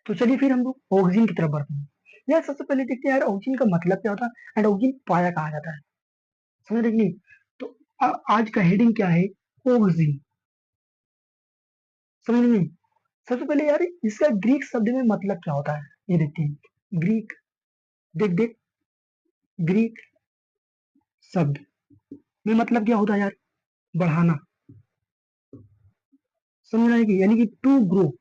तो चलिए फिर हम लोग ऑक्सीजन की तरफ बढ़ते हैं। यार सबसे पहले देखते हैं यार ऑक्सीजन का मतलब क्या होता है एंड ऑक्सीजन पाया कहाँ जाता है, समझ रहे कि नहीं। तो आज का हेडिंग क्या है, ऑक्सीजन, समझ रहे नहीं। सबसे पहले यार इसका ग्रीक शब्द में मतलब क्या होता है ये देखते हैं। ग्रीक, देख देख, ग्रीक शब्द में मतलब क्या होता है यार, बढ़ाना, समझ रहे कि यानी कि टू ग्रो,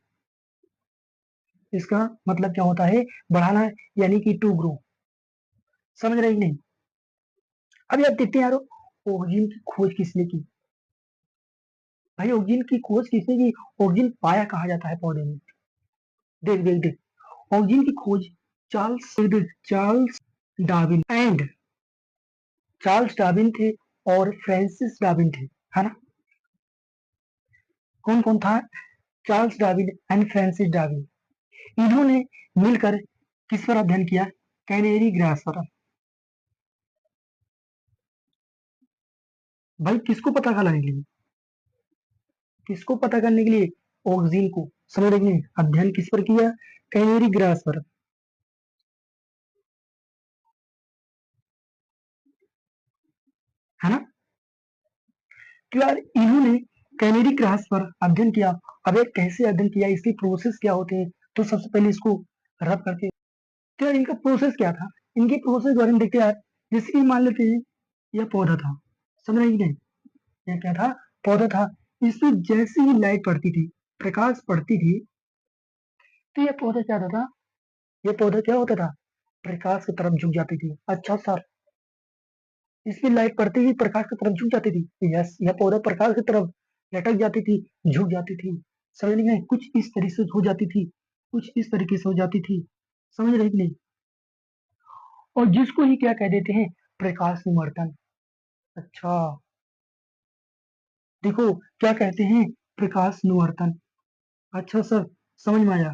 इसका मतलब क्या होता है, बढ़ाना, यानी कि टू ग्रो, समझ रहे कि नहीं। अभी आप देखते हैं यार ऑक्सीजन की खोज किसने की, भाई ऑक्सीजन की खोज किसने की, ऑक्सीजन पाया कहाँ जाता है पौधे में। देख देख देख, ऑक्सीजन की खोज Charles Darwin and Charles Darwin थे और फ्रांसिस डार्विन थे, है ना। कौन कौन था, Charles Darwin and Francis Darwin, इन्होंने मिलकर किस पर अध्ययन किया, कैनेरी ग्रास पर। भाई किसको पता करने के लिए, किसको पता करने के लिए, ऑक्सीजन को, समझ रहे कि नहीं। अध्ययन किस पर किया, कैनेरी ग्रास पर, है ना। तो यार इन्होंने कैनेरी ग्रास पर अध्ययन किया। अब ये कैसे अध्ययन किया, इसकी प्रोसेस क्या होते हैं, तो सबसे पहले इसको रब करके, तो यार इनका प्रोसेस क्या था, इनके प्रोसेस के बारे में देखते हैं यार। जैसे कि मान लेते हैं यह पौधा था, समझ रहे कि नहीं, यह क्या था, पौधा था। इसमें जैसे ही लाइट पड़ती थी, प्रकाश पड़ती थी, तो यह पौधा क्या होता था, यह पौधा क्या होता था, प्रकाश की तरफ झुक जाती थी। अच्छा सर, इसकी लाइट पड़ते ही प्रकाश की तरफ झुक जाती थी, यस, यह पौधा प्रकाश की तरफ लटक जाती थी, झुक जाती थी, समझ नहीं गए, कुछ इस तरीके से हो जाती थी, कुछ इस तरीके से हो जाती थी, समझ रहे कि नहीं। और जिसको ही क्या कह देते हैं, प्रकाश विवर्तन। अच्छा, देखो क्या कहते हैं, प्रकाश विवर्तन। अच्छा सर, समझ में आया,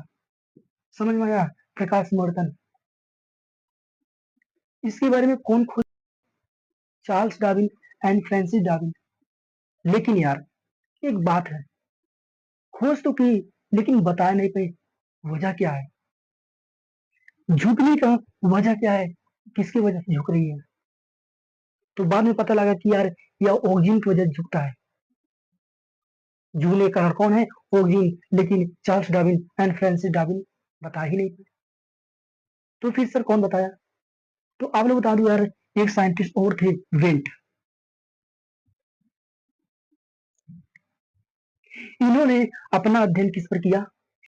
समझ में आया, प्रकाश विवर्तन। इसके बारे में कौन खोज, Charles Darwin and Francis Darwin. लेकिन यार एक बात है, खोज तो की लेकिन बता नहीं पाए, वजह क्या है, झुकने का वजह क्या है, किसकी वजह से झुक रही है। तो बाद में पता लगा कि यार यह ऑक्सीजन की वजह से झुकता है, झुकने का कारण कौन है, ऑक्सीजन, लेकिन Charles Darwin and Francis Darwin बता ही नहीं पाए। तो फिर सर कौन बताया, तो आप लोग बता दो यार, एक साइंटिस्ट और थे, वेंट। इन्होंने अपना अध्ययन किस पर किया,